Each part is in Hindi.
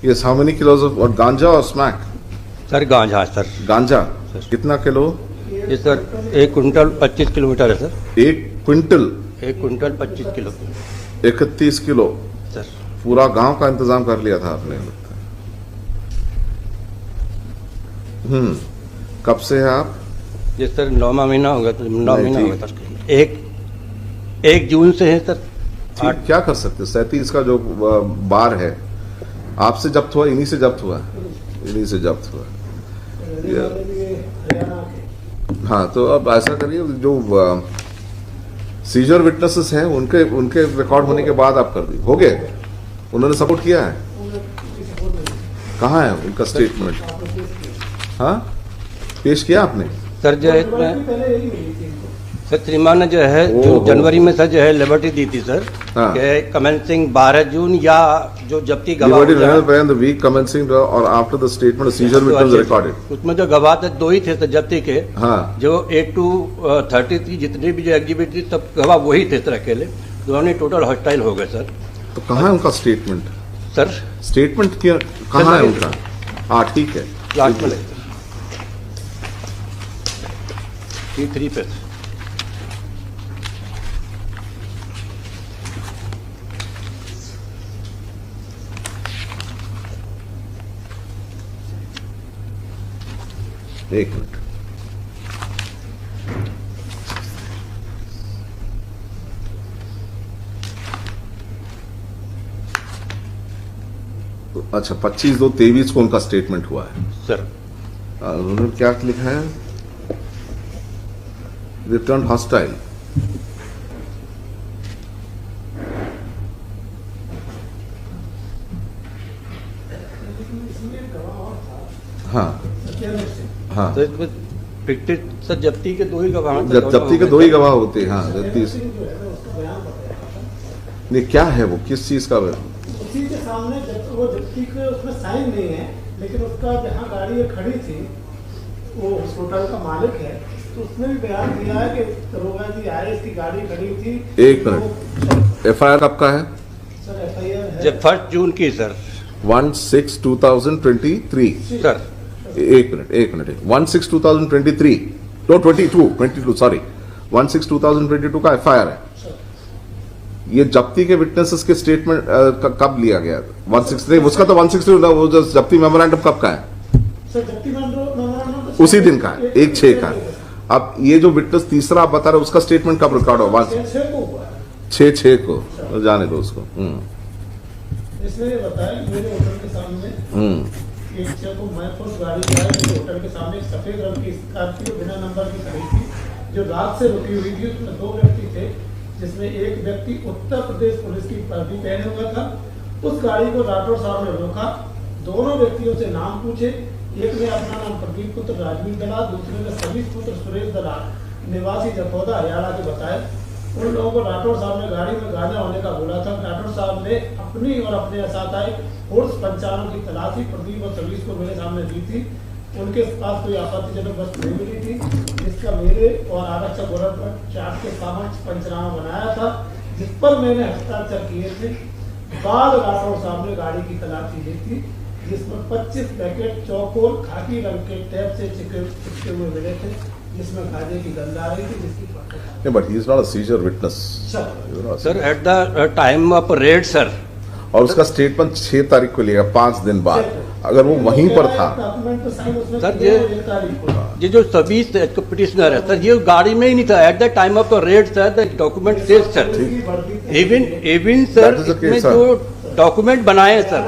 Yes, how many kilos of what, ganja or smack? Sir गांजा सर। गांजा कितना किलो? ये सर 1 कुंटल 25 किलोमीटर है sir. 1 quintal 1 quintal 25 kilo 31 kilo sir. पूरा गांव का इंतजाम कर लिया था आपने, लगता है। कब से है आप? ये सर 9वां महीना होगा, तो 9 महीना ठीक। होगा सर। एक जून से है सर। ठीक, क्या कर सकते? 37 का जो बार है आपसे जब्त हुआ, इन्हीं से जब्त हुआ, इन्हीं से जब्त हुआ। हाँ, तो अब ऐसा करिए, जो सीजर विटनेसेस हैं उनके रिकॉर्ड होने के बाद आप कर दी, हो गए? उन्होंने सपोर्ट किया है? कहाँ है उनका स्टेटमेंट? हाँ, पेश किया आपने? सर जो है सर श्रीमान ने जो है जो जनवरी में सर जो है लिबर्टी दी थी सर, हाँ। कि कमेंसिंग 12 जून या जो जब्ती गवाह वीक कमेंसिंग और after the statement seizure witness recorded. उसमें जो गवाह थे 2 ही थे सर जब्ती के। हाँ। जो 8 to 33 जितने भी जो एग्जिबिट थी सब गवाह वही थे सर अकेले, दोनों टोटल हॉस्टाइल हो गए सर। तो कहाँ है उनका स्टेटमेंट? सर स्टेटमेंट कहाँ है उनका? हाँ ठीक है, लास्ट में T3 पे सर। एक मिनट। अच्छा, 25/2/23 को उनका स्टेटमेंट हुआ है सर। उन्होंने क्या लिखा है? Return hostile. हाँ हाँ, तो इसमें फिक्टिव सर जब्ती के 2 ही गवाह जब्ती के 2 ही गवाह होते हैं। हाँ, 30 नहीं, क्या है वो, किस चीज का? उसी के सामने वो जब्ती के उसमें साइन नहीं है, लेकिन उसका जहाँ गाड़ी खड़ी थी वो उस होटल का मालिक है, तो उसने भी बयान दिया है कि दरोगा जी आए, इसकी गाड़ी खड़ी थी। एक मिनट, FIR कब का है? सर FIR है जब 1 जून की सर। 1/6/2023 सर। एक मिनट 1/6/2023 नो 22 सॉरी 1/6/2022 का FIR है। ये जब्ती के विटनेसेस के स्टेटमेंट कब लिया गया? 163 उसका तो 163 वो जो जब्ती मेमोरेंडम कब का है? सर जब्ती मेमोरेंडम उसी दिन का है, 1/6 का। अब ये जो विटनेस तीसरा आप बता रहे उसका स्टेटमेंट कब रिकॉर्ड हो? 6/6 को जाने दो उसको। इसने ये बताया मेरे होटल के सामने एक को मैं खुद गाड़ी जाए, मेरे होटल के सामने एक सफेद रंग की स्कॉर्पियो बिना नंबर की खड़ी थी, जो रात से रुकी हुई थी। उसमें 2 व्यक्ति थे, जिसमें एक व्यक्ति उत्तर प्रदेश पुलिस की वर्दी पहने हुआ था। उस गाड़ी को राठौर साहब ने रोका, दोनों व्यक्तियों से नाम पूछे। एक ने अपना नाम प्रदीप पुत्र राजवीर दलाल, दूसरे ने सतीश पुत्र सुरेश दलाल निवासी जखौदा हरियाणा के बताए। उन लोगों को राठौर साहब ने गाड़ी में गांजा होने का बोला था। राठौर साहब ने अपनी और अपने साथ आए फोर्स पंचानों की तलाशी प्रदीप और सतीश को मेरे सामने दी थी। उनके पास कोई आपत्तिजनक वस्तु नहीं मिली थी, जिसका मेरे और आरक्षक गोरख चाट के समक्ष पंचनामा बनाया था, जिस पर मैंने हस्ताक्षर किए थे। बाद राठौर साहब ने गाड़ी की तलाशी ली थी, जिसमें 25 पैकेट चौकोर खाकी रंग के टैप से चिपके हुए मिले थे, जिसमें गांजे की गंध आ रही थी, जिसकी but he is not a seizure witness sir at the time of red sir. और उसका स्टेटमेंट 6 तारीख को लिया, 5 दिन बाद। अगर वो वहीं पर था सर, ये जो सभी पिटिशनर है सर, ये गाड़ी में ही नहीं था at the time of the red sir. The document says sir, even sir इसमें जो डॉक्यूमेंट बनाए सर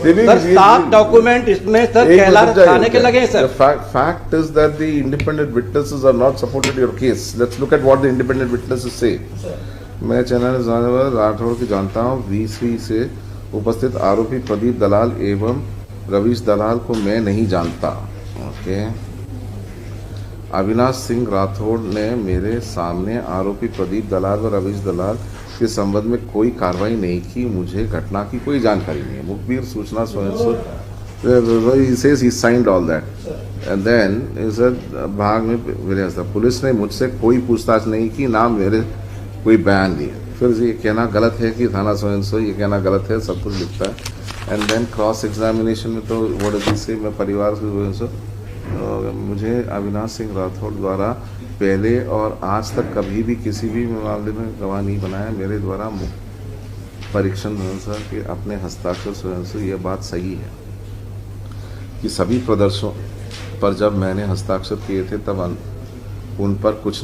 सर 7 डॉक्यूमेंट इसमें सर कहला थाने के लगे sir. Fact is that the independent witnesses are not supported your case. Let's look at what the independent witnesses say. मैं चैनल राठौर की जानता हूँ, VC से उपस्थित आरोपी प्रदीप दलाल एवं रवीश दलाल को मैं नहीं जानता। ओके। अविनाश सिंह राठौड़ ने मेरे सामने आरोपी प्रदीप दलाल व रवीश दलाल के संबंध में कोई कार्रवाई नहीं की, मुझे घटना की कोई जानकारी नहीं है। मुखबिर सूचना he signed all that and then is भाग में पुलिस ने मुझसे कोई पूछताछ नहीं की, ना मेरे कोई बयान दिए। फिर ये कहना गलत है कि थाना सो ये कहना गलत है, सब कुछ लिखता है। एंड देन क्रॉस एग्जामिनेशन में तो व्हाट डज ही से, मैं परिवार से मुझे अविनाश सिंह राठौड़ द्वारा पहले और आज तक कभी भी किसी भी मामले में गवाह नहीं बनाया। मेरे द्वारा परीक्षण सर के अपने हस्ताक्षर से यह बात सही है कि सभी प्रदर्शनों पर जब मैंने हस्ताक्षर किए थे तब उन पर कुछ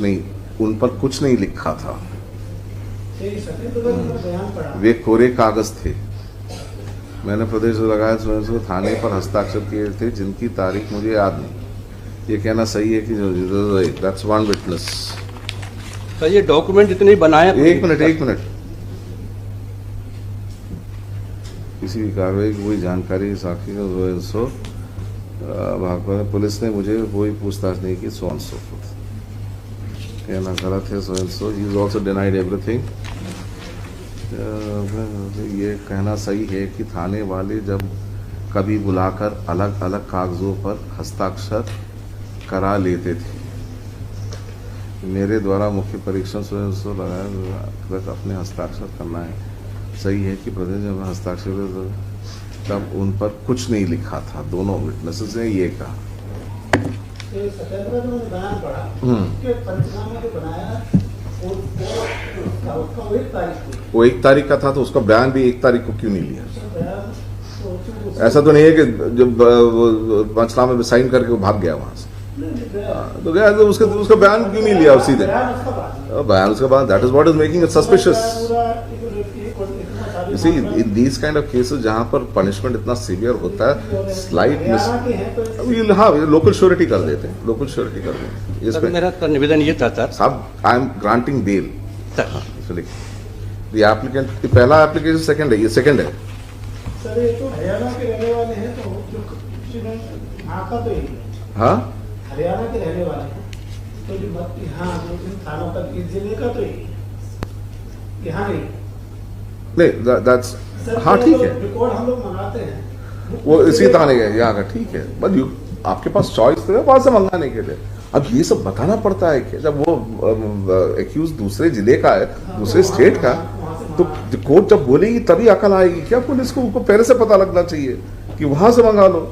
नहीं लिखा था। वे कोरे कागज थे। मैंने प्रदेश लगाया स्वयं थाने पर हस्ताक्षर किए थे जिनकी तारीख मुझे याद नहीं। ये कहना सही है कि दैट्स वन विटनेस। सर ये डॉक्यूमेंट जितने बनाए, एक मिनट, किसी भी कार्रवाई की कोई जानकारी साक्षी को भागवत पुलिस ने मुझे कोई पूछताछ नहीं की, सो ऑन सो फोर्थ। कहना गलत है, so he is also denied everything. ये कहना सही है कि थाने वाले जब कभी बुलाकर अलग अलग कागजों पर हस्ताक्षर करा लेते थे। मेरे द्वारा मुख्य परीक्षण स्वयं से लगाया अपने हस्ताक्षर करना है। सही है कि प्रदेश जब हस्ताक्षर तब उन पर कुछ नहीं लिखा था। दोनों विटनेसेस ने ये कहा। वो 1 तारीख का था तो उसका बयान भी 1 तारीख को क्यों नहीं लिया? ऐसा तो नहीं है कि जब पंचनामे में साइन करके वो भाग गया वहां से, तो गया तो उसका बयान क्यों नहीं लिया उसी दिन? बयान उसके बाद, that is what is making it suspicious. You see, in these kind of cases जहाँ पर पनिशमेंट इतना सीवियर होता है, स्लाइट मिस, हाँ लोकल श्योरिटी कर देते हैं, लोकल श्योरिटी कर देते हैं। सर मेरा निवेदन ये था सर, साहब I am granting bail sir. The applicant पहला एप्लीकेशन सेकंड है, ये सेकंड है सर। ये तो हरियाणा के रहने वाले हैं, तो जो आका तो हाँ हरियाणा के रहने वाले हैं, तो जो हाँ जो थानों का जिले का तो यहाँ नहीं, दैट्स हाँ ठीक है, रिकॉर्ड हम लोग मंगाते हैं वो इसी थाने के यहाँ का, ठीक है। बट आपके पास चॉइस तो है वहां से मंगाने के लिए। अब ये सब बताना पड़ता है कि जब वो एक्यूज दूसरे जिले का है, दूसरे स्टेट का, तो कोर्ट जब बोलेगी तभी अकल आएगी। क्या पुलिस को उनको पहले से पता लगना चाहिए कि वहां से मंगा लो?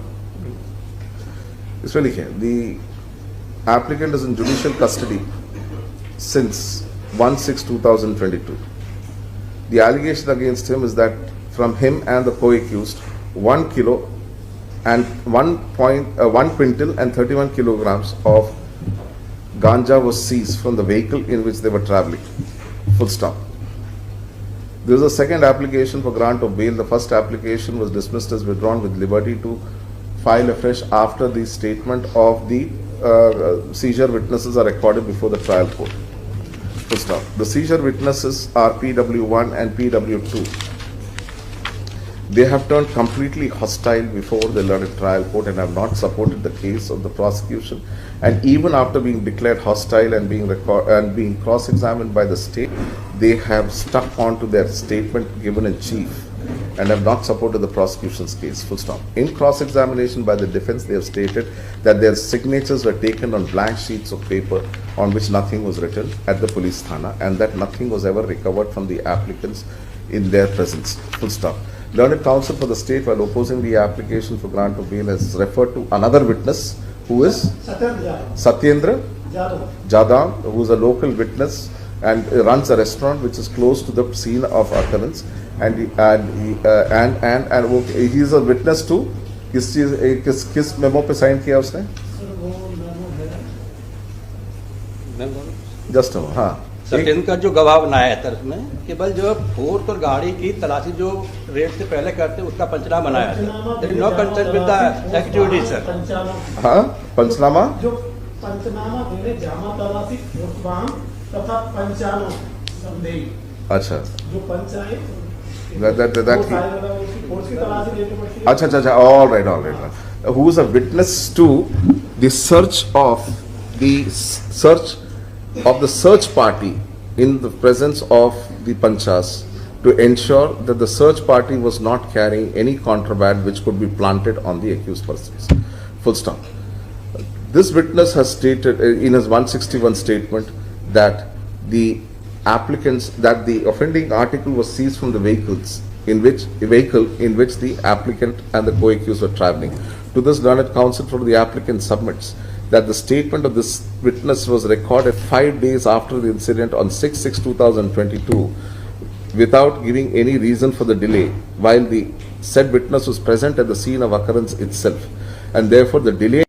इसमें लिखे the applicant is in judicial custody since 1/6/2022. The allegation against him is that from him and the co-accused, 1 kilo and 1 quintal and 31 kilograms of ganja was seized from the vehicle in which they were traveling. Full stop. There is a second application for grant of bail. The first application was dismissed as withdrawn with liberty to file afresh after the statement of the seizure witnesses are recorded before the trial court. Full stop. The seizure witnesses are PW1 and PW2. They have turned completely hostile before the learned trial court and have not supported the case of the prosecution. And even after being declared hostile and being cross-examined by the state, they have stuck on to their statement given in chief and have not supported the prosecution's case. Full stop. In cross-examination by the defense, they have stated that their signatures were taken on blank sheets of paper on which nothing was written at the police thana, and that nothing was ever recovered from the applicants in their presence. Full stop. Learned counsel for the state, while opposing the application for grant of bail, has referred to another witness who is Satyendra Jadam, who is a local witness and runs a restaurant which is close to the scene of occurrence, and he is a witness to किस मेमो पे साइन किया उसने? जस्ट हाँ, सत्येंद्र का जो गवाह बनाया है सर, उसमें केवल जो फोर्स और गाड़ी की तलाशी जो रेड से पहले करते उसका पंचनामा बनाया है। No concern with the activity sir. हाँ पंचनामा, जो पंचनामा देने जामा तलाशी वाहन तथा पंचानो संदेही। अच्छा जो पंचायत अच्छा, all right. Who is a witness to the search of the search party in the presence of the Panchas to ensure that the search party was not carrying any contraband which could be planted on the accused persons. Full stop. This witness has stated in his 161 statement that the offending article was seized from the vehicles in which the applicant and the co-accused were traveling. To this, learned counsel for the applicant submits that the statement of this witness was recorded 5 days after the incident on 6/6/2022 without giving any reason for the delay, while the said witness was present at the scene of occurrence itself, and therefore the delay